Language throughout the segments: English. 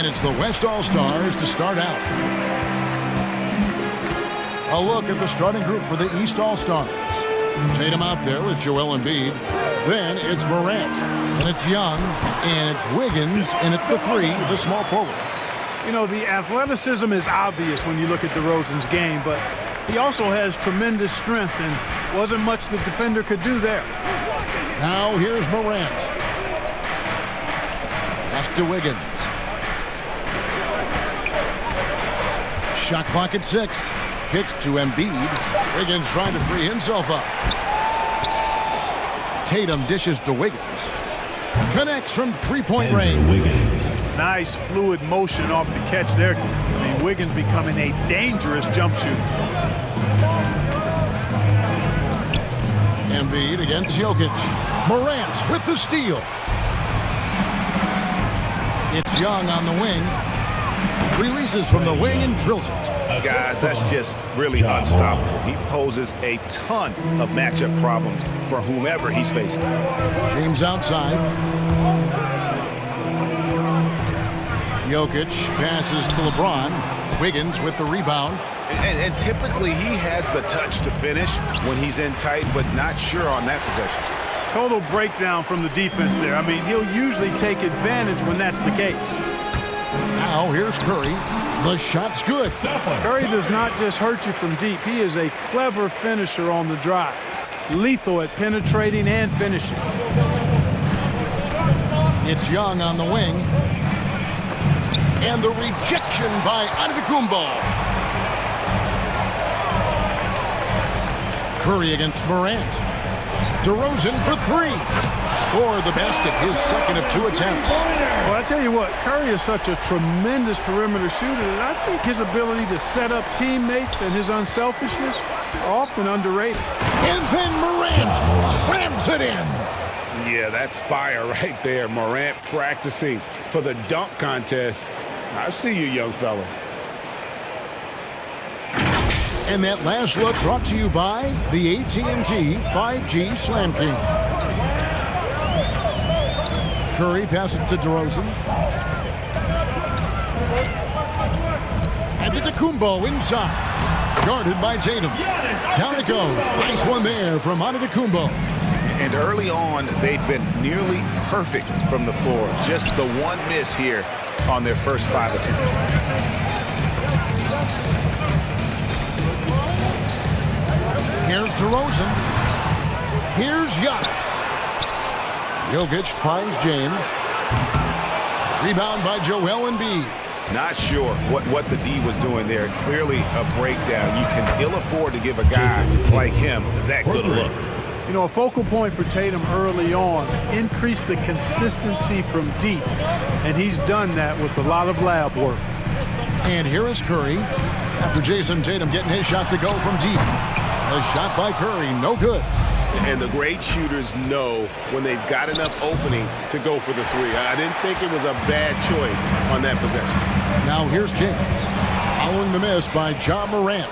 And it's the West All-Stars to start out. A look at the starting group for the East All-Stars. Tatum out there with Joel Embiid. Then it's Morant, and it's Young, and it's Wiggins, and at the 3, the small forward. You know, the athleticism is obvious when you look at DeRozan's game, but he also has tremendous strength, and wasn't much the defender could do there. Now here's Morant. Pass to Wiggins. Shot clock at 6. Kicks to Embiid. Wiggins trying to free himself up. Tatum dishes to Wiggins. Connects from three-point range. Nice fluid motion off the catch there. I mean, Wiggins becoming a dangerous jump shooter. Embiid against Jokic. Morant with the steal. It's Young on the wing. Releases from the wing and drills it. Guys, that's just really unstoppable. He poses a ton of matchup problems for whomever he's facing. James outside. Jokic passes to LeBron. Wiggins with the rebound. And typically he has the touch to finish when he's in tight, but not sure on that possession. Total breakdown from the defense there. I mean, he'll usually take advantage when that's the case. Now here's Curry. The shot's good. Curry does not just hurt you from deep. He is a clever finisher on the drive. Lethal at penetrating and finishing. It's Young on the wing. And the rejection by Antetokounmpo. Curry against Morant. DeRozan for 3. Score the basket, his second of 2 attempts. Well, I tell you what, Curry is such a tremendous perimeter shooter, and I think his ability to set up teammates and his unselfishness are often underrated. And then Morant slams it in. Yeah, that's fire right there. Morant practicing for the dunk contest. I see you, young fella. And that last look brought to you by the AT&T 5G Slam King. Curry passes to DeRozan. Antetokounmpo inside. Guarded by Tatum. Down it goes. Nice one there from Antetokounmpo. And early on, they've been nearly perfect from the floor. Just the one miss here on their first 5 attempts. Here's DeRozan. Here's Giannis. Jokic finds James. Rebound by Joel Embiid. Not sure what the D was doing there. Clearly a breakdown. You can ill afford to give a guy like him that good a look. You know, a focal point for Tatum early on, increase the consistency from deep. And he's done that with a lot of lab work. And here is Curry. After Jason Tatum getting his shot to go from deep. A shot by Curry, no good. And the great shooters know when they've got enough opening to go for the 3. I didn't think it was a bad choice on that possession. Now here's James. Following the miss by Ja Morant.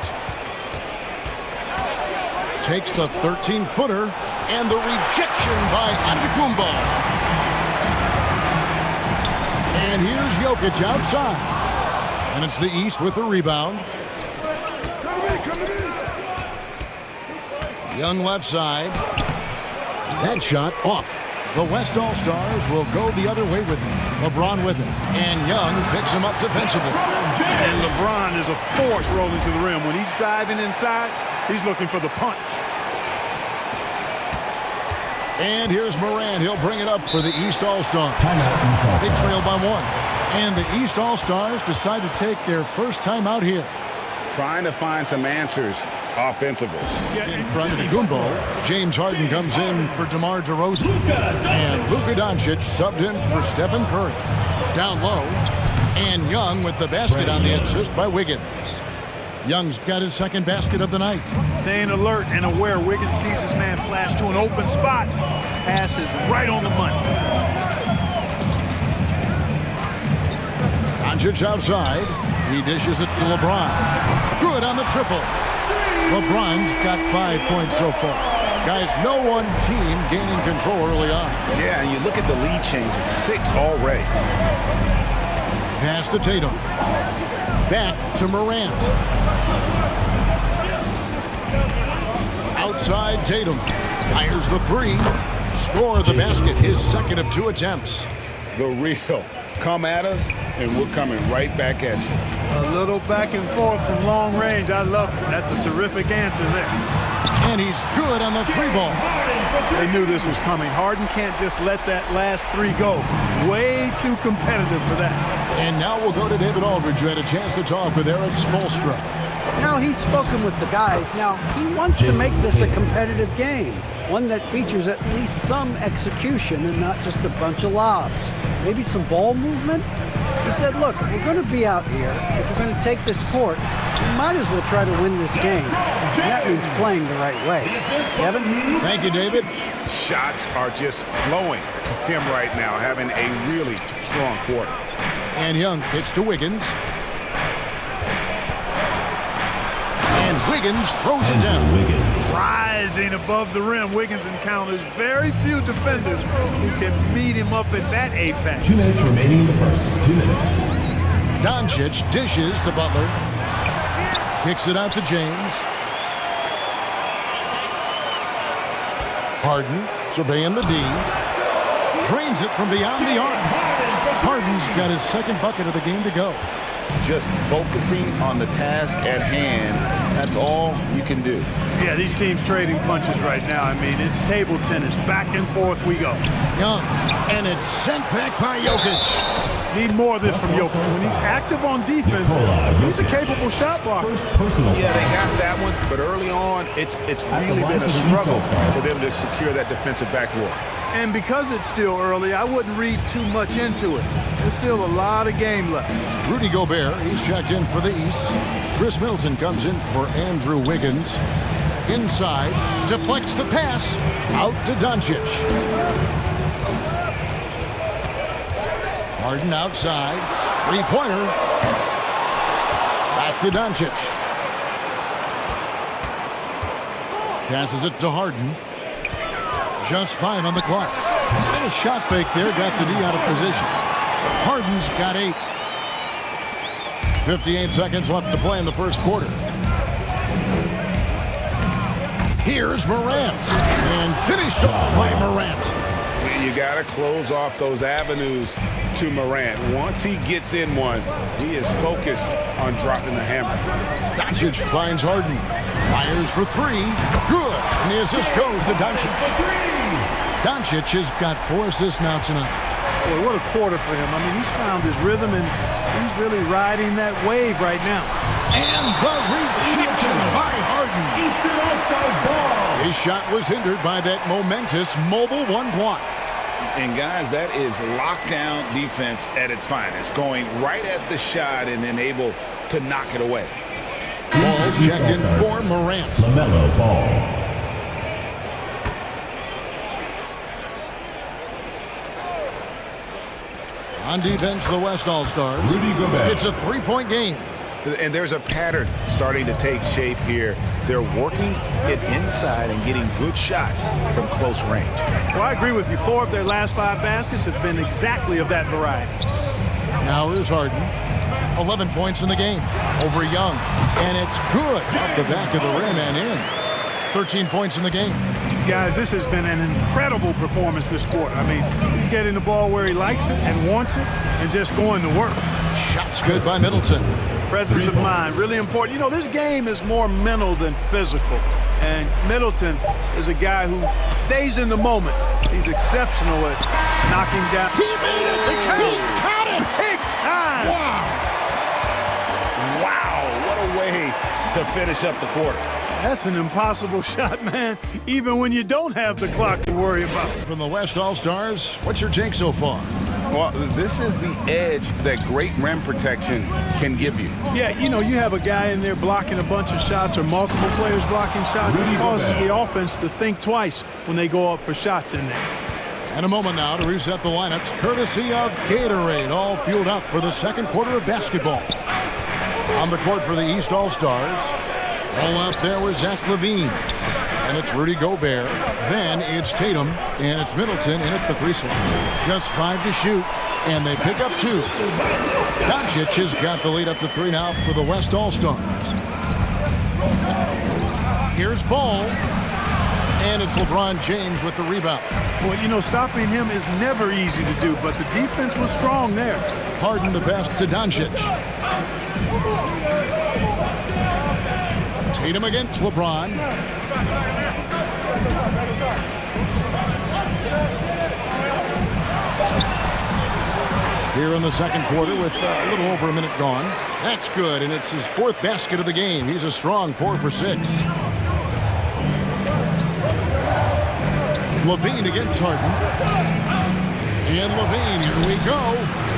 Takes the 13-footer and the rejection by Antetokounmpo. And here's Jokic outside. And it's the East with the rebound. Young left side. That shot off. The West All-Stars will go the other way with him. LeBron with him. And Young picks him up defensively. And LeBron is a force rolling to the rim. When he's diving inside, he's looking for the punch. And here's Morant. He'll bring it up for the East All-Stars. They trail by 1. And the East All-Stars decide to take their first time out here. Trying to find some answers offensively. In front of Antetokounmpo, James Harden comes in for DeMar DeRozan. And Luka Doncic subbed in for Stephen Curry. Down low, and Young with the basket on the assist by Wiggins. Young's got his second basket of the night. Staying alert and aware. Wiggins sees his man flash to an open spot. Pass is right on the money. Doncic outside. He dishes it to LeBron. Good on the triple. LeBron's got 5 points so far. Guys, no one team gaining control early on. Yeah, and you look at the lead changes. 6 already. Pass to Tatum. Back to Morant. Outside Tatum. Fires the three. Score the basket, his second of 2 attempts. The real. Come at us, and we're coming right back at you. A little back and forth from long range. I love it. That's a terrific answer there. And he's good on the 3-ball. They knew this was coming. Harden can't just let that last 3 go. Way too competitive for that. And now we'll go to David Aldridge, who had a chance to talk with Eric Spoelstra. Now he's spoken with the guys. Now he wants to make this a competitive game, one that features at least some execution and not just a bunch of lobs. Maybe some ball movement. He said, look, if we're going to be out here, if we're going to take this court, we might as well try to win this game. And that means playing the right way. Kevin? Thank you, David. Shots are just flowing for him right now, having a really strong quarter. And Young kicks to Wiggins. And Wiggins throws it down. Rising above the rim, Wiggins encounters very few defenders who can meet him up at that apex. 2 minutes remaining in the first. 2 minutes. Doncic dishes to Butler. Kicks it out to James. Harden surveying the D. Drains it from beyond the arc. Harden's got his second bucket of the game to go. Just focusing on the task at hand. That's all you can do. Yeah, these teams trading punches right now. I mean, it's table tennis. Back and forth we go. Young, and it's sent back by Jokic. Need more of this from Jokic. When he's active on defense, he's a capable shot blocker. Yeah, they got that one, but early on, it's really been a struggle for them to secure that defensive backboard. And because it's still early, I wouldn't read too much into it. There's still a lot of game left. Rudy Gobert, he's checked in for the East. Chris Middleton comes in for Andrew Wiggins. Inside, deflects the pass, out to Doncic. Harden outside, 3-pointer. Back to Doncic. Passes it to Harden. Just 5 on the clock. A little shot fake there, got the D out of position. Harden's got 8. 58 seconds left to play in the first quarter. Here's Morant, and finished off by Morant. You got to close off those avenues to Morant. Once he gets in one, he is focused on dropping the hammer. Doncic finds Harden. Fires for 3. Good. And the assist goes to Doncic. Doncic has got 4 assists now tonight. Boy, what a quarter for him. I mean, he's found his rhythm, and he's really riding that wave right now. And the rejection by Harden. Eastern All-Stars ball. His shot was hindered by that momentous mobile 1 block. And guys, that is lockdown defense at its finest, going right at the shot and then able to knock it away. Ball's checked in for Morant. LaMelo Ball. On defense, the West All-Stars. Rudy Gobert. It's a 3-point game. And there's a pattern starting to take shape here. They're working it inside and getting good shots from close range. Well, I agree with you. 4 of their last 5 baskets have been exactly of that variety. Now here's Harden. 11 points in the game over Young. And it's good off the back of the rim and in. 13 points in the game. Guys, this has been an incredible performance this quarter. I mean, he's getting the ball where he likes it and wants it and just going to work. Shots good by Middleton. Presence of mind, really important. You know, this game is more mental than physical. And Middleton is a guy who stays in the moment. He's exceptional at knocking down. He made it! He caught it! Big time! Wow, what a way to finish up the quarter. That's an impossible shot, man, even when you don't have the clock to worry about. From the West All-Stars, what's your take so far? Well, this is the edge that great rim protection can give you. Yeah, you know, you have a guy in there blocking a bunch of shots or multiple players blocking shots. It causes the offense to think twice when they go up for shots in there. And a moment now to reset the lineups, courtesy of Gatorade, all fueled up for the second quarter of basketball. On the court for the East All-Stars, all out there was Zach LaVine. And it's Rudy Gobert. Then it's Tatum, and it's Middleton in at the 3 slot. Just 5 to shoot, and they pick up 2. Doncic has got the lead up to 3 now for the West All-Stars. Here's Ball, and it's LeBron James with the rebound. Well, you know, stopping him is never easy to do, but the defense was strong there. Harden the pass to Doncic. Tatum against LeBron. Here in the second quarter with a little over a minute gone. That's good, and it's his 4th basket of the game. He's a strong 4 for 6. Levine against Harden. And Levine, here we go.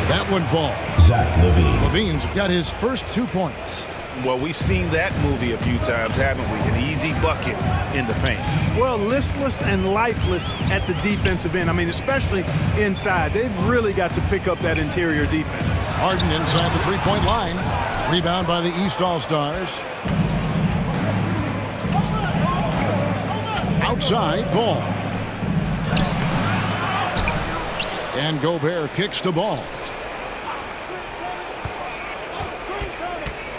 That one falls. Zach LaVine. Levine's got his first 2 points. Well, we've seen that movie a few times, haven't we? An easy bucket in the paint. Well, listless and lifeless at the defensive end. I mean, especially inside. They've really got to pick up that interior defense. Harden inside the 3-point line. Rebound by the East All-Stars. Outside, Ball. And Gobert kicks the ball.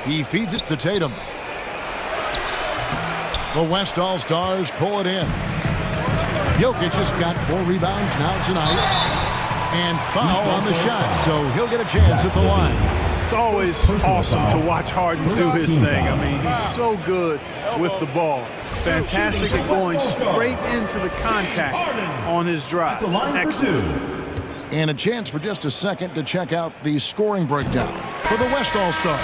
He feeds it to Tatum. The West All-Stars pull it in. Jokic has got 4 rebounds now tonight. And foul on the shot, so he'll get a chance at the line. It's always awesome to watch Harden do his thing. I mean, he's so good with the ball. Fantastic at going straight into the contact on his drive. Excellent. And a chance for just a second to check out the scoring breakdown for the West All-Stars.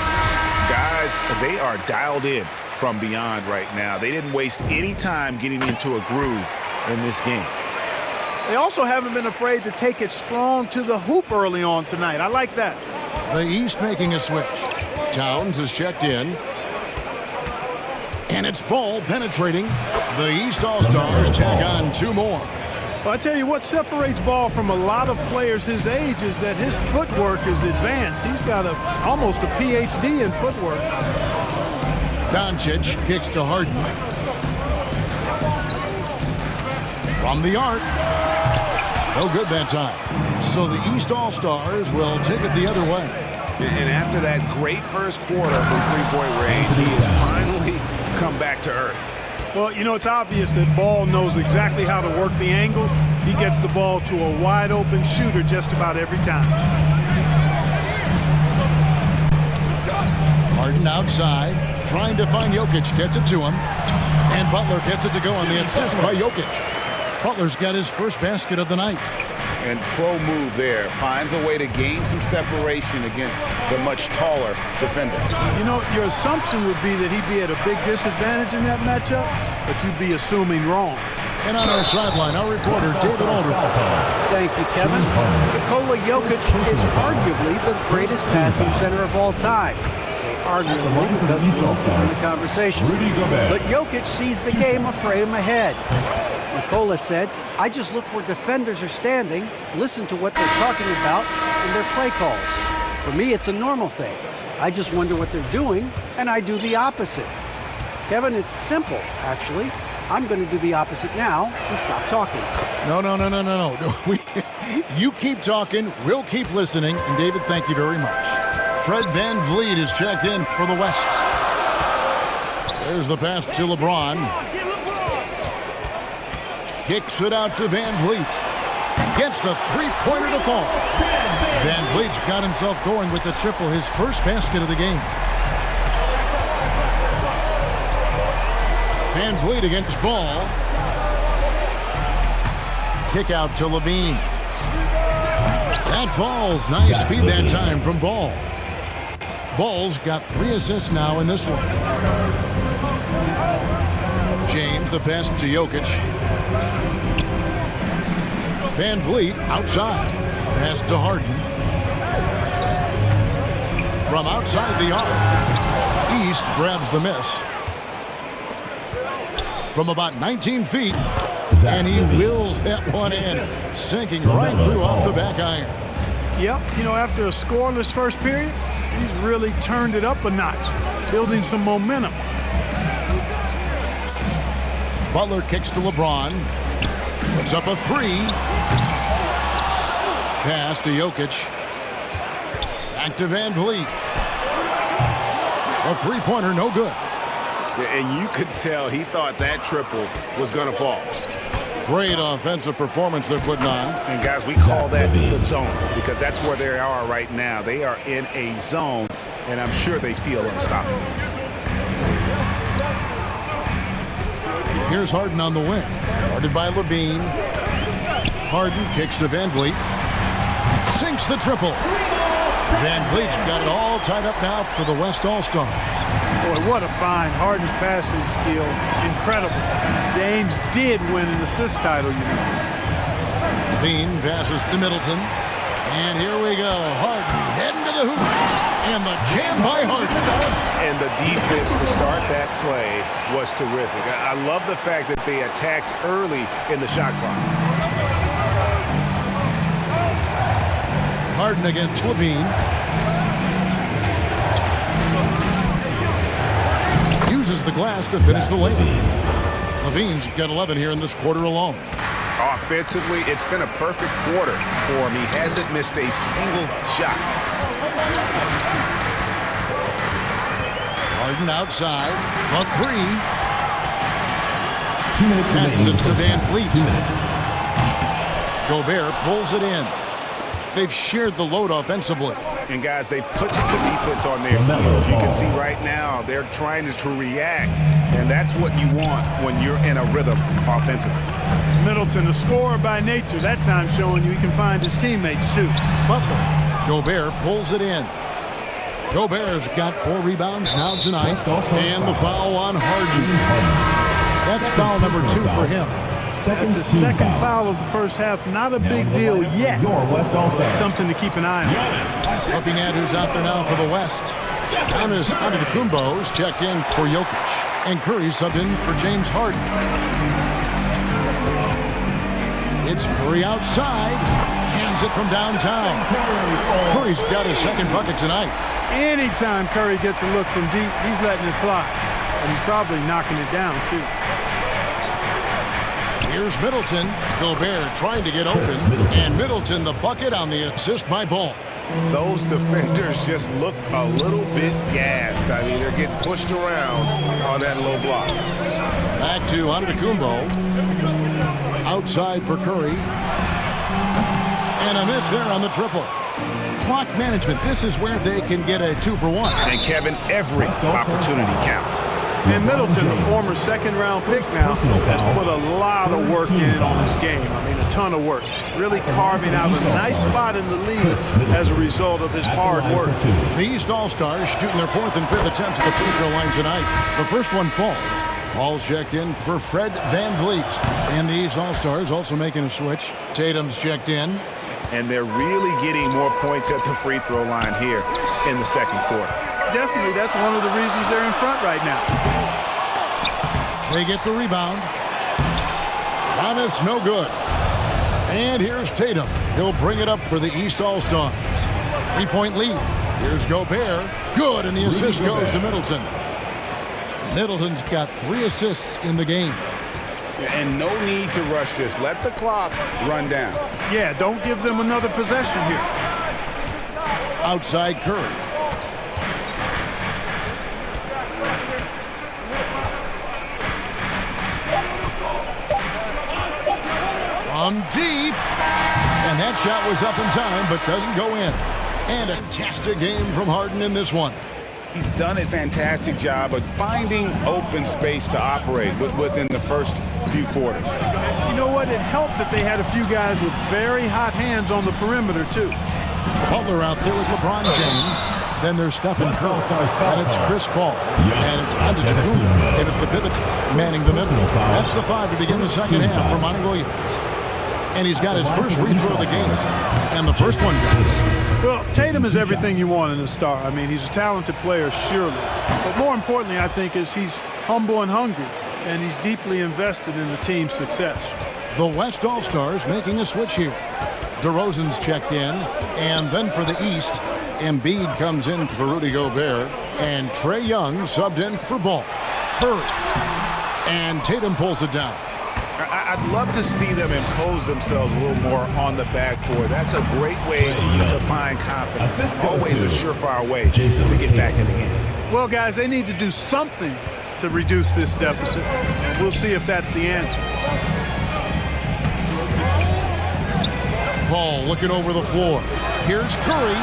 Guys, they are dialed in from beyond right now. They didn't waste any time getting into a groove in this game. They also haven't been afraid to take it strong to the hoop early on tonight. I like that. The East making a switch. Towns is checked in. And it's Ball penetrating. The East All-Stars tack on 2 more. Well, I tell you what separates Ball from a lot of players his age is that his footwork is advanced. He's got almost a PhD in footwork. Doncic kicks to Harden. From the arc. No good that time. So the East All-Stars will take it the other way. And after that great first quarter from 3-point range, he has finally come back to earth. Well, you know, it's obvious that Ball knows exactly how to work the angles. He gets the ball to a wide-open shooter just about every time. Harden outside, trying to find Jokic, gets it to him. And Butler gets it to go on the assist by Jokic. Butler's got his first basket of the night. And pro move there. Finds a way to gain some separation against the much taller defender. You know, your assumption would be that he'd be at a big disadvantage in that matchup, but you'd be assuming wrong. And on our sideline, our reporter, David Aldridge. Thank you, Kevin. Nikola Jokic is arguably the greatest passing center of all time. I say arguably because he's in the conversation. But Jokic sees the game a frame ahead. Nikola said, I just look where defenders are standing, listen to what they're talking about, and their play calls. For me, it's a normal thing. I just wonder what they're doing, and I do the opposite. Kevin, it's simple, actually. I'm going to do the opposite now and stop talking. No. You keep talking, we'll keep listening, and David, thank you very much. Fred VanVleet is checked in for the West. There's the pass to LeBron. Kicks it out to VanVleet. Gets the 3-pointer to fall. VanVleet's got himself going with the triple, his first basket of the game. VanVleet against Ball. Kick out to Levine. That falls. Nice feed that time from Ball. Ball's got 3 assists now in this one. James the pass to Jokic. VanVleet outside. Pass to Harden. From outside the arc. East grabs the miss. From about 19 feet. And he wills that one in. Sinking right through off the back iron. Yep, you know, after a scoreless first period, he's really turned it up a notch, building some momentum. Butler kicks to LeBron. Puts up a three. Pass to Jokic. Back to Van Vliet. A three-pointer, no good. And you could tell he thought that triple was going to fall. Great offensive performance they're putting on. And, guys, we call that the zone because that's where they are right now. They are in a zone, and I'm sure they feel unstoppable. Here's Harden on the wing. Guarded by Levine. Harden kicks to Van Vliet. Sinks the triple. Van Vliet's got it all tied up now for the West All-Stars. Boy, what a find. Harden's passing skill, incredible. James did win an assist title, you know. Levine passes to Middleton. And here we go. Harden heading to the hoop. And the jam by Harden. And the defense to start that play was terrific. I love the fact that they attacked early in the shot clock. Harden against Levine. Uses the glass to finish the layup. Levine's got 11 here in this quarter alone. Offensively, it's been a perfect quarter for him. He hasn't missed a single shot. Harden outside. A three. 2 minutes Passes it to Van Vliet. 2 minutes. Gobert pulls it in. They've shared the load offensively. And, guys, they've put the defense on their heels. You can see right now they're trying to react, and that's what you want when you're in a rhythm offensively. Middleton, a scorer by nature, that time showing you he can find his teammates, too. Butler. Gobert pulls it in. Gobert's got 4 rebounds now tonight. And the foul on Harden. That's foul number 2 for him. That's his second foul of the first half. Not a big deal yet. Your West All-Stars. Something to keep an eye on. Looking at who's out there now for the West. Giannis Antetokounmpo's checked in for Jokic. And Curry subbed in for James Harden. It's Curry outside. Hands it from downtown. Curry's got his second bucket tonight. Anytime Curry gets a look from deep, he's letting it fly. And he's probably knocking it down, too. Here's Middleton. Gobert trying to get open. And Middleton the bucket on the assist by Ball. Those defenders just look a little bit gassed. I mean, they're getting pushed around on that low block. Back to Antetokounmpo. Outside for Curry. And a miss there on the triple. Clock management. This is where they can get a 2 for 1. And, Kevin, every opportunity counts. And Middleton, the former second-round pick now, has put a lot of work in on this game. I mean, a ton of work. Really carving out a nice spot in the league as a result of his hard work. The East All-Stars shooting their 4th and 5th attempts at the free throw line tonight. The first one falls. Ball's checked in for Fred Van Vliet. And the East All-Stars also making a switch. Tatum's checked in. And they're really getting more points at the free throw line here in the second quarter. Definitely, that's one of the reasons they're in front right now. They get the rebound. Giannis, no good. And here's Tatum. He'll bring it up for the East All-Stars. 3-point lead. Here's Gobert. Good, and the assist goes to Middleton. Middleton's got 3 assists in the game. And no need to rush this. Let the clock run down. Yeah, don't give them another possession here. Outside Curry. From deep. And that shot was up in time, but doesn't go in. And a fantastic game from Harden in this one. He's done a fantastic job of finding open space to operate within the first few quarters. You know what? It helped that they had a few guys with very hot hands on the perimeter, too. Butler out there with LeBron James. Then there's Stephen Curry. And it's Chris Paul. And it's Antetokounmpo in at the pivot spot, manning the middle. That's the 5 to begin the second half for Monty Williams. And he's got his first free throw of the game. And the first one goes. Well, Tatum is everything you want in a star. I mean, he's a talented player, surely. But more importantly, I think, is he's humble and hungry. And he's deeply invested in the team's success. The West All-Stars making a switch here. DeRozan's checked in. And then for the East, Embiid comes in for Rudy Gobert. And Trae Young subbed in for Ball. Curry. And Tatum pulls it down. I'd love to see them impose themselves a little more on the backboard. That's a great way to find confidence. Always a surefire way to get back in the game. Well, guys, they need to do something to reduce this deficit. We'll see if that's the answer. Ball looking over the floor. Here's Curry.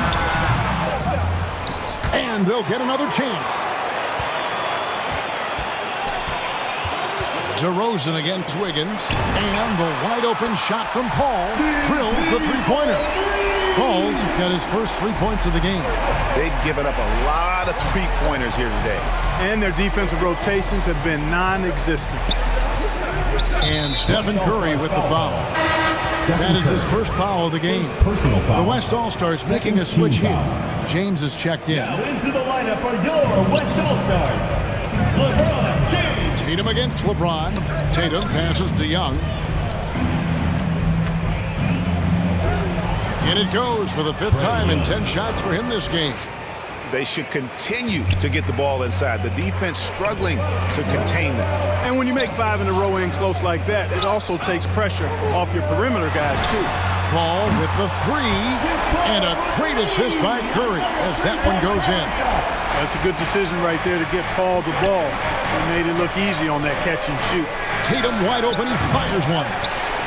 And they'll get another chance. DeRozan against Wiggins. And the wide open shot from Paul. Drills the three-pointer. Paul's got his first 3 points of the game. They've given up a lot of three-pointers here today. And their defensive rotations have been non-existent. And Stephen Curry with the foul. That is his first foul of the game. The West All-Stars making a switch here. James is checked in. Now into the lineup for your West All-Stars, LeBron James. Tatum against LeBron. Tatum passes to Young. And it goes for the 5th time in 10 shots for him this game. They should continue to get the ball inside. The defense struggling to contain them. And when you make 5 in a row in close like that, it also takes pressure off your perimeter guys, too. Paul with the 3. And a great assist by Curry as that one goes in. That's a good decision right there to get Paul the ball. He made it look easy on that catch and shoot. Tatum wide open. He fires one.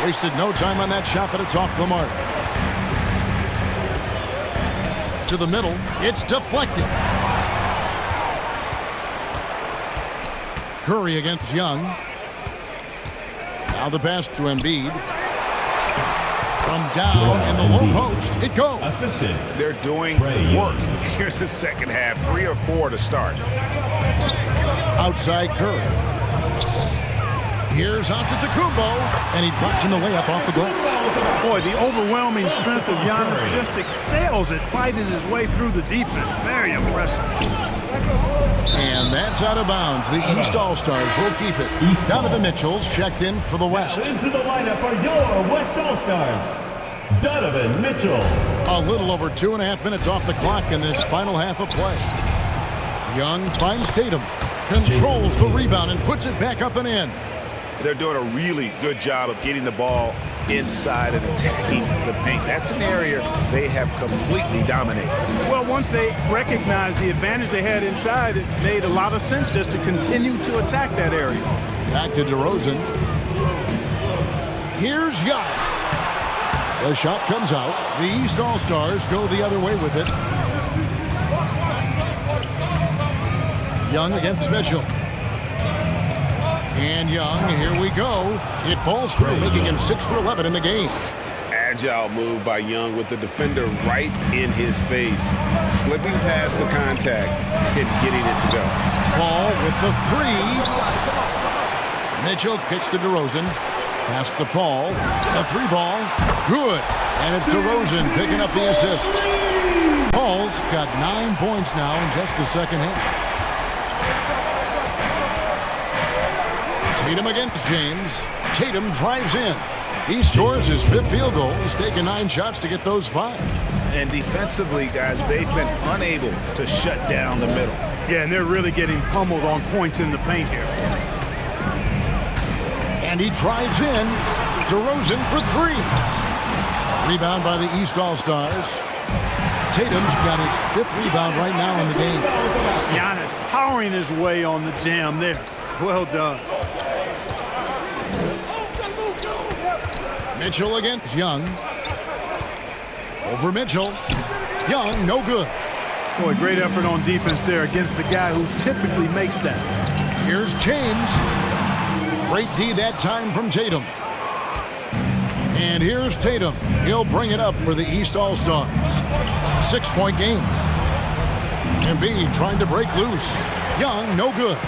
Wasted no time on that shot, but it's off the mark. To the middle. It's deflected. Curry against Young. Now the pass to Embiid. From down in the low post, it goes. Assisted. They're doing work here in the second half. 3 or 4 to start. Outside Curry. Here's Antetokounmpo, and he drops in the layup off the glass. Boy, the overwhelming strength of Giannis just excels at fighting his way through the defense. Very impressive. And that's out of bounds. The East All-Stars will keep it. Donovan Mitchell's checked in for the West. Now into the lineup for your West All-Stars, Donovan Mitchell. A little over 2.5 minutes off the clock in this final half of play. Young finds Tatum, controls the rebound, and puts it back up and in. They're doing a really good job of getting the ball inside and attacking the paint. That's an area they have completely dominated. Well, once they recognized the advantage they had inside, it made a lot of sense just to continue to attack that area. Back to DeRozan. Here's Giannis. The shot comes out. The East All-Stars go the other way with it. Young against Mitchell. And Young, here we go. It falls through, making him 6 for 11 in the game. Agile move by Young with the defender right in his face. Slipping past the contact and getting it to go. Paul with the 3. Mitchell kicks to DeRozan. Pass to Paul. A 3 ball. Good. And it's DeRozan picking up the assist. Paul's got 9 points now in just the second half. Tatum against James. Tatum drives in. He scores his 5th field goal. He's taken 9 shots to get those 5. And defensively, guys, they've been unable to shut down the middle. Yeah, and they're really getting pummeled on points in the paint here. And he drives in. DeRozan for 3. Rebound by the East All-Stars. Tatum's got his 5th rebound right now in the game. Giannis powering his way on the jam there. Well done. Mitchell against Young. Over Mitchell. Young, no good. Boy, great effort on defense there against a guy who typically makes that. Here's James. Great D that time from Tatum. And here's Tatum. He'll bring it up for the East All-Stars. 6-point game. Embiid trying to break loose. Young, no good.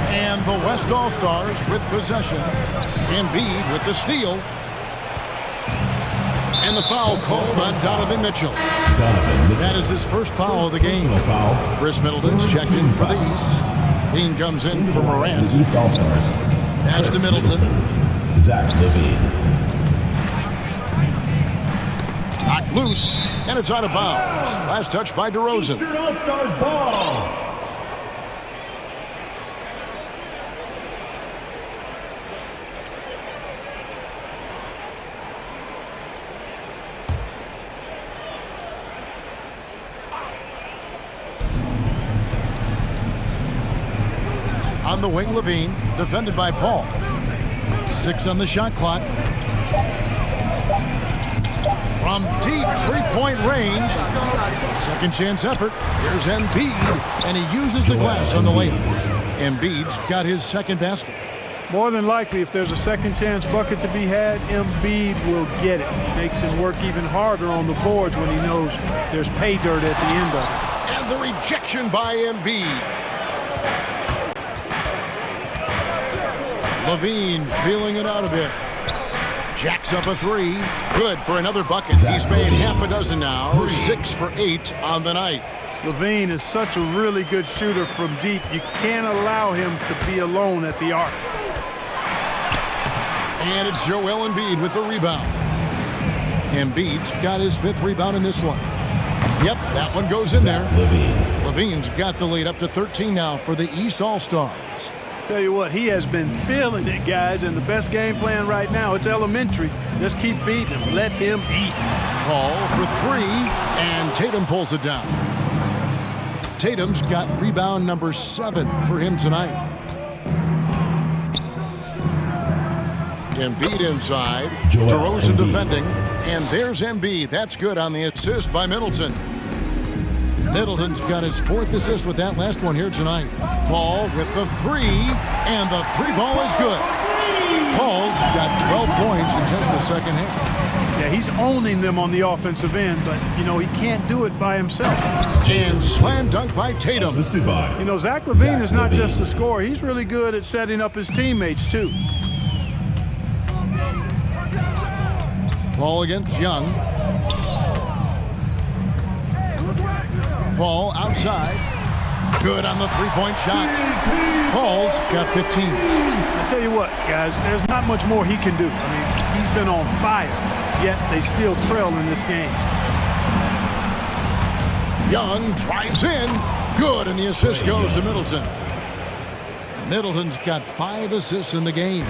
And the West All-Stars with possession. Embiid with the steal. And the foul called on Donovan Mitchell. That is his first foul of the game. Chris Middleton's checked in for the East. Dean comes in for Morant. East All-Stars. Pass to Middleton. Zach LaVine. Knocked loose, and it's out of bounds. Last touch by DeRozan. Eastern All-Stars ball. On the wing, Levine, defended by Paul. 6 on the shot clock. From deep three-point range. Second chance effort. Here's Embiid, and he uses the glass on the layup. Embiid's got his second basket. More than likely, if there's a second chance bucket to be had, Embiid will get it. Makes him work even harder on the boards when he knows there's pay dirt at the end of it. And the rejection by Embiid. Levine feeling it out a bit. Jacks up a three. Good for another bucket. He's made half a dozen now. 6 for 8 on the night. Levine is such a really good shooter from deep. You can't allow him to be alone at the arc. And it's Joel Embiid with the rebound. Embiid's got his 5th rebound in this one. Yep, that one goes in there. Levine's got the lead up to 13 now for the East All-Stars. Tell you what, he has been feeling it, guys, and the best game plan right now, it's elementary. Just keep feeding him. Let him eat. Paul for 3, and Tatum pulls it down. Tatum's got rebound number 7 for him tonight. Embiid inside. DeRozan defending. And there's Embiid. That's good on the assist by Middleton. Middleton's got his 4th assist with that last one here tonight. Paul with the 3, and the 3 ball is good. Paul's got 12 points in just the second half. Yeah, he's owning them on the offensive end, but, you know, he can't do it by himself. And slam dunk by Tatum. You know, Zach LaVine is not just a scorer. He's really good at setting up his teammates, too. Paul against Young. Paul outside. Good on the 3-point shot. Paul's got 15. I tell you what, guys, there's not much more he can do. I mean, he's been on fire, yet they still trail in this game. Young drives in. Good, and the assist goes to Middleton. Middleton's got 5 assists in the game.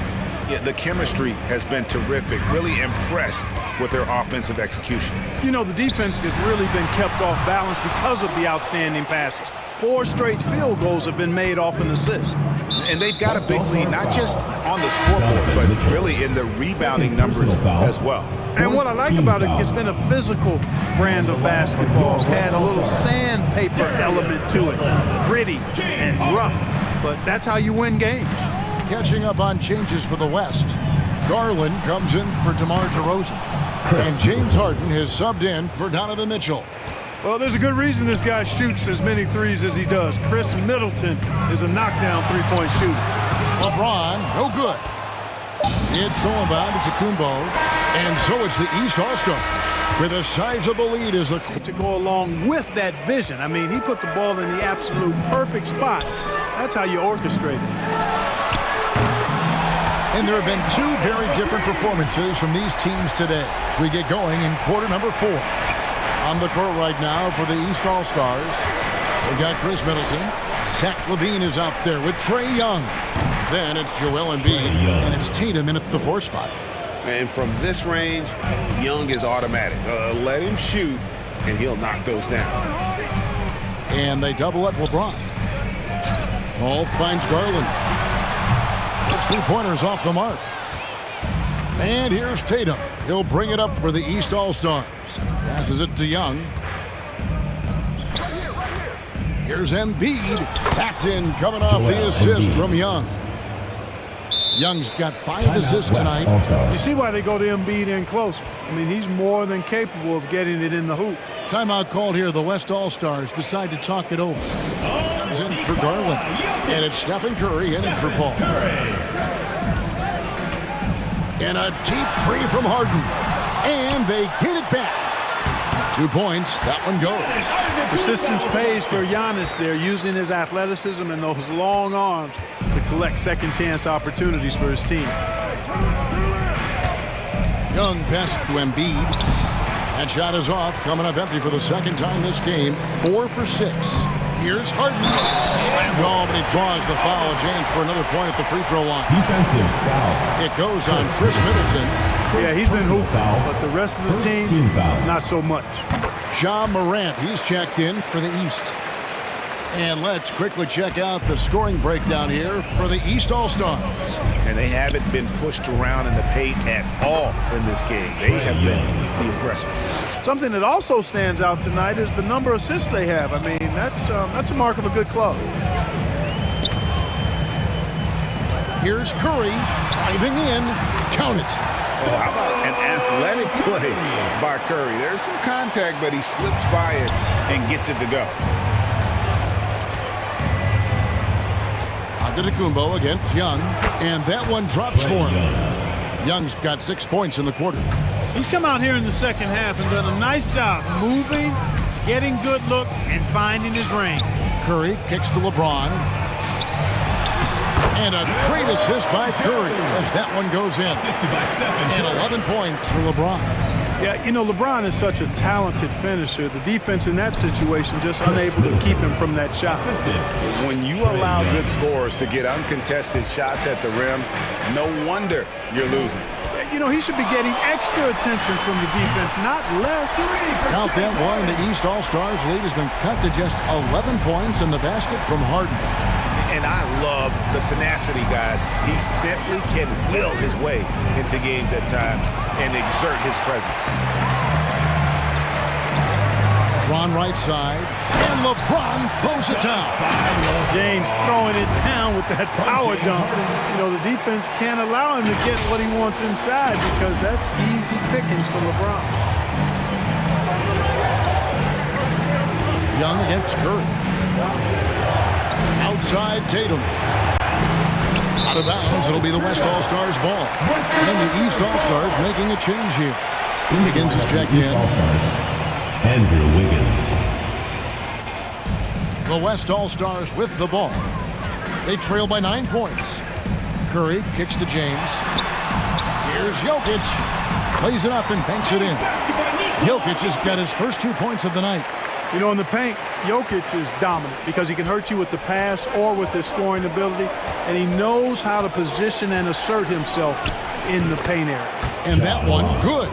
Yeah, the chemistry has been terrific. Really impressed with their offensive execution. You know, the defense has really been kept off balance because of the outstanding passes. 4 straight field goals have been made off an assist. And they've got a big lead, not just on the scoreboard, but really in the rebounding numbers as well. And what I like about it, it's been a physical brand of basketball. It's had a little sandpaper element to it. Gritty and rough, but that's how you win games. Catching up on changes for the West. Garland comes in for DeMar DeRozan. And James Harden has subbed in for Donovan Mitchell. Well, there's a good reason this guy shoots as many threes as he does. Chris Middleton is a knockdown 3-point shooter. LeBron, no good. It's Solenbaum to Kumbo. And so it's the East All-Star with a sizable lead as the... To go along with that vision. I mean, he put the ball in the absolute perfect spot. That's how you orchestrate it. And there have been 2 very different performances from these teams today as we get going in quarter number 4. On the court right now for the East All-Stars, they've got Chris Middleton. Zach LaVine is out there with Trae Young. Then it's Joel Embiid, and it's Tatum in at the 4 spot. And from this range, Young is automatic. Let him shoot, and he'll knock those down. And they double up LeBron. Paul finds Garland. Those 3-pointers off the mark. And here's Tatum. He'll bring it up for the East All-Stars. Passes it to Young. Here's Embiid. That's in, coming off the assist from Young. Young's got 5 assists tonight. You see why they go to Embiid in close. I mean, he's more than capable of getting it in the hoop. Timeout called here. The West All-Stars decide to talk it over. Comes in for Garland. And it's Stephen Curry in for Paul. And a deep 3 from Harden. And they get it back. 2 points. That one goes. Persistence pays for Giannis there, using his athleticism and those long arms to collect second chance opportunities for his team. Young pass to Embiid. That shot is off, coming up empty for the second time this game. 4 for 6. Here's Harden. Slammed home, and he draws the foul. James for another point at the free throw line. Defensive foul. It goes on Chris Middleton. Yeah, he's been hooping, but the rest of the team, not so much. Ja Morant, he's checked in for the East. And let's quickly check out the scoring breakdown here for the East All-Stars. And they haven't been pushed around in the paint at all in this game. They have been the aggressors. Something that also stands out tonight is the number of assists they have. I mean, that's a mark of a good club. Here's Curry driving in. Count it. So how about an athletic play by Curry? There's some contact, but he slips by it and gets it to go. Antetokounmpo against Young, and that one drops for him. Young's got 6 points in the quarter. He's come out here in the second half and done a nice job moving, getting good looks, and finding his range. Curry kicks to LeBron. And a great assist by Curry as that one goes in. And 11 points for LeBron. Yeah, you know, LeBron is such a talented finisher. The defense in that situation just unable to keep him from that shot. When you allow good scorers to get uncontested shots at the rim, no wonder you're losing. You know, he should be getting extra attention from the defense, not less. Count that one. The East All-Stars lead has been cut to just 11 points in the basket from Harden. And I love the tenacity, guys. He simply can will his way into games at times and exert his presence. LeBron right side, and LeBron throws it down. James throwing it down with that power dunk. You know, the defense can't allow him to get what he wants inside because that's easy pickings for LeBron. Young against Curry. Outside Tatum. Out of bounds, it'll be the West All-Stars ball. And the East All-Stars making a change here. Wiggins is checked in. Andrew Wiggins. The West All-Stars with the ball. They trail by 9 points. Curry kicks to James. Here's Jokic. Plays it up and banks it in. Jokic has got his first 2 points of the night. You know, in the paint, Jokic is dominant because he can hurt you with the pass or with his scoring ability, and he knows how to position and assert himself in the paint area. And that one, good.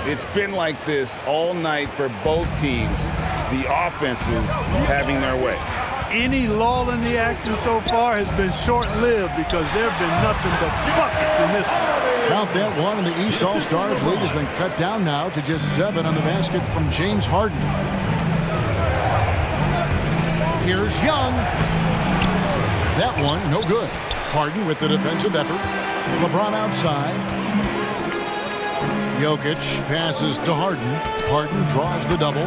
It's been like this all night for both teams. The offenses having their way. Any lull in the action so far has been short-lived because there have been nothing but buckets in this one. Count that one, and the East All-Stars lead has been cut down now to just 7 on the basket from James Harden. Here's Young. That one, no good. Harden with the defensive effort. LeBron outside. Jokic passes to Harden. Harden draws the double.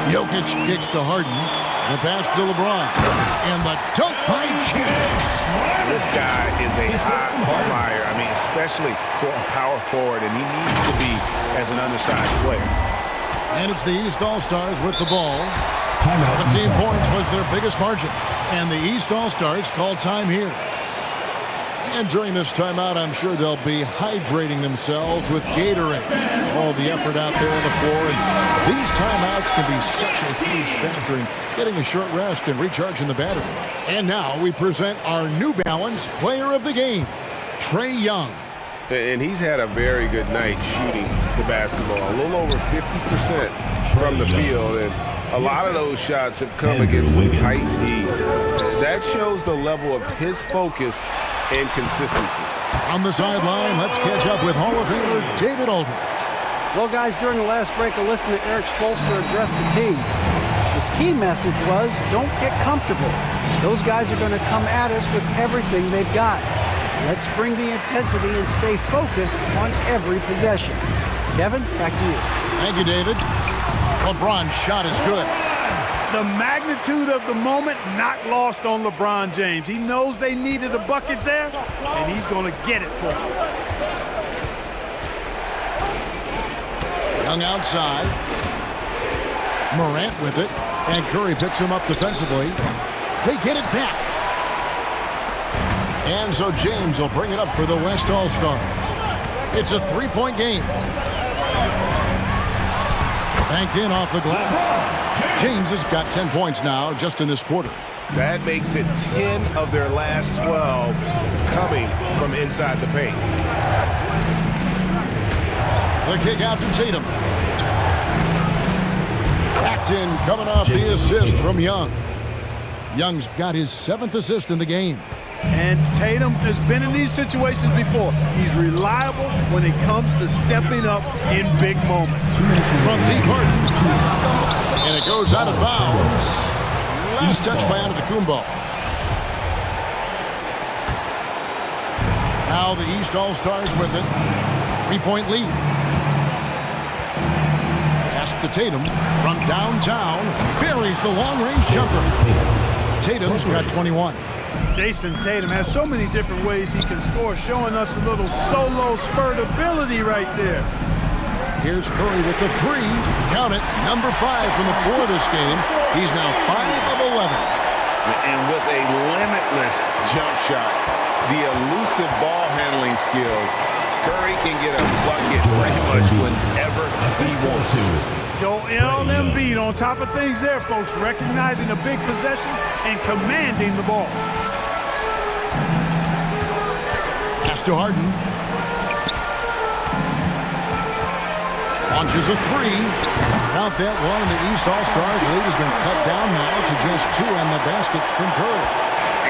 Jokic kicks to Harden. The pass to LeBron. And the dunk by James. This guy is a high flyer. I mean, especially for a power forward, and he needs to be as an undersized player. And it's the East All-Stars with the ball. 17 points was their biggest margin. And the East All-Stars call time here. And during this timeout, I'm sure they'll be hydrating themselves with Gatorade. All the effort out there on the floor. And these timeouts can be such a huge factor in getting a short rest and recharging the battery. And now we present our New Balance Player of the Game, Trae Young. And he's had a very good night shooting the basketball. A little over 50% from the field. And a lot of those shots have come against some tight D. That shows the level of his focus and consistency. On the sideline, let's catch up with Hall of Famer David Aldridge. Well, guys, during the last break, I listened to Eric Spoelstra address the team. His key message was, don't get comfortable. Those guys are going to come at us with everything they've got. Let's bring the intensity and stay focused on every possession. Kevin, back to you. Thank you, David. LeBron's shot is good. The magnitude of the moment not lost on LeBron James. He knows they needed a bucket there, and he's going to get it for them. Young outside. Morant with it, and Curry picks him up defensively. They get it back. And so James will bring it up for the West All-Stars. It's a three-point game. Banked in off the glass. James has got 10 points now just in this quarter. That makes it 10 of their last 12 coming from inside the paint. The kick out to Tatum. Paxton coming off the assist from Young. Young's got his 7th assist in the game. And Tatum has been in these situations before. He's reliable when it comes to stepping up in big moments. From deep Harden. And it goes out of bounds. Last touch by Antetokounmpo. Now the East All-Stars with it. 3-point lead. Pass to Tatum from downtown. Buries the long-range jumper. Tatum's got 21. Jason Tatum has so many different ways he can score, showing us a little solo spurt ability right there. Here's Curry with the 3. Count it, number 5 from the floor this game. He's now 5 of 11. And with a limitless jump shot, the elusive ball handling skills, Curry can get a bucket pretty much whenever he wants to. Joel Embiid on top of things there, folks, recognizing a big possession and commanding the ball. Pass to Harden. Launches a 3. Count that one, and the East All-Stars lead has been cut down now to just 2 on the basket from Curry.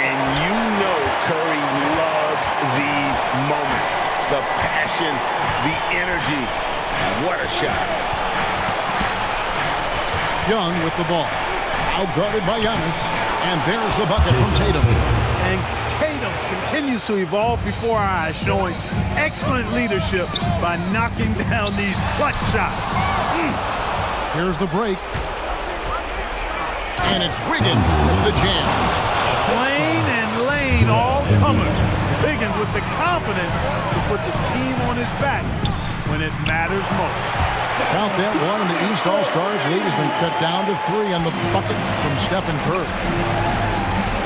And you know Curry loves these moments. The passion, the energy. What a shot. Young with the ball. Out-guarded by Giannis. And there's the bucket from Tatum. And Tatum continues to evolve before our eyes, showing excellent leadership by knocking down these clutch shots. Here's the break. And it's Wiggins with the jam. Slane and Lane all comers. Wiggins with the confidence to put the team on his back when it matters most. Count that one, and the East All-Stars lead has been cut down to 3 on the bucket from Stephen Curry.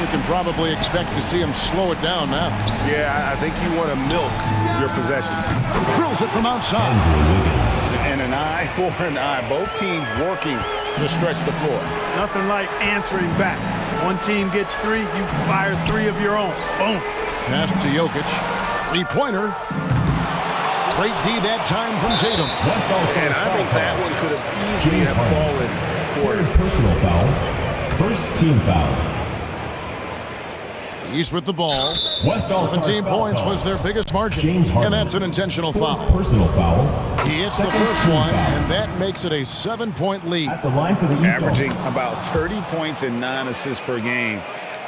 You can probably expect to see him slow it down now. Yeah, I think you want to milk your possession. Drills it from outside. And an eye for an eye. Both teams working to stretch the floor. Nothing like answering back. One team gets 3, you fire 3 of your own. Boom. Pass to Jokic. 3-pointer. Great D that time from Tatum. And I think that one could have easily have fallen for him. Personal foul. First team foul. East with the ball. West All-Stars 17 foul points call. was their biggest margin. James Harden. And that's an intentional foul. Personal foul. He hits the Second first team one, foul. and that makes it a 7-point lead. At the line for the East Averaging All-Stars. about 30 points and 9 assists per game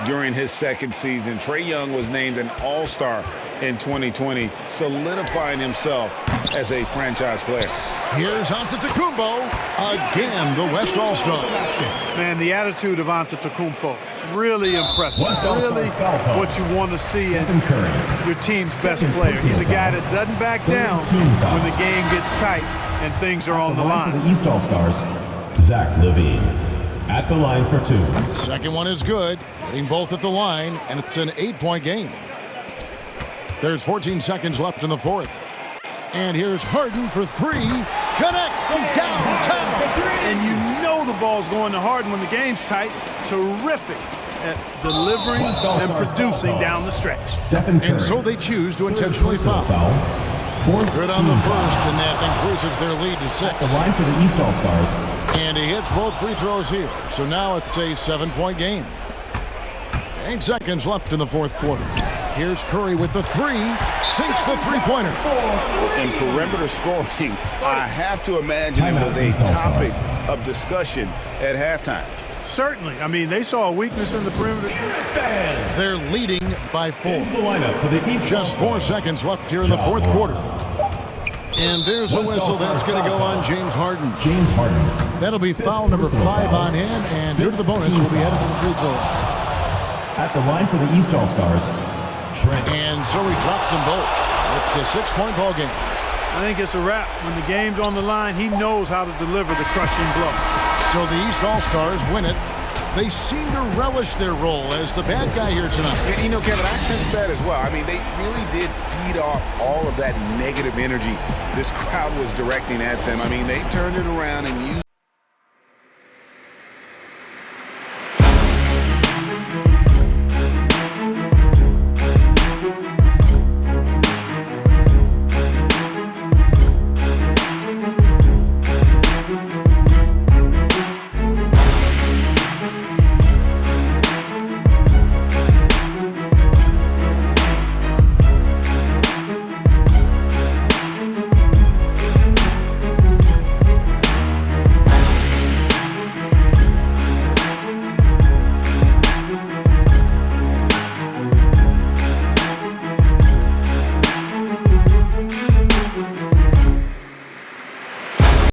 during his second season. Trae Young was named an All-Star in 2020, solidifying himself as a franchise player. Here's Antetokounmpo. Again, the West All-Star. Man, the attitude of Antetokounmpo, really impressive. West All-Stars Really foul call. what you want to see in Stephen Curry. your team's best Second player. He's a personal guy foul. that doesn't back down Team foul. when the game gets tight and things are on the For line. the East All-Stars, Zach LaVine. At the line for 2. Second one is good. Getting both at the line, and it's an 8-point game. There's 14 seconds left in the fourth. And here's Harden for 3. Connects from downtown. And you know the ball's going to Harden when the game's tight. Terrific at delivering West All-Stars and producing foul. down the stretch. Stephen Curry. And so they choose to intentionally Personal foul. Fourth Good on the team first, foul. and that increases their lead to 6. The line for the East All-Stars. And he hits both free throws here. So now it's a 7-point game. 8 seconds left in the fourth quarter. Here's Curry with the 3. Sinks the 3-pointer. In perimeter scoring, I have to imagine it was a topic of discussion at halftime. Certainly. I mean, they saw a weakness in the perimeter. They're leading by 4. Into the lineup for the East Just 4 seconds left here in the fourth quarter. And there's a whistle that's going to go on James Harden. James Harden. That'll be foul number 5 on him, and due to the bonus, we'll be headed to the free throw line. At the line for the East All-Stars, Trent. And so he drops them both. It's a 6-point ball game. I think it's a wrap. When the game's on the line, he knows how to deliver the crushing blow. So the East All-Stars win it. They seem to relish their role as the bad guy here tonight. You know, Kevin, I sense that as well. I mean, they really did feed off all of that negative energy this crowd was directing at them. I mean, they turned it around and used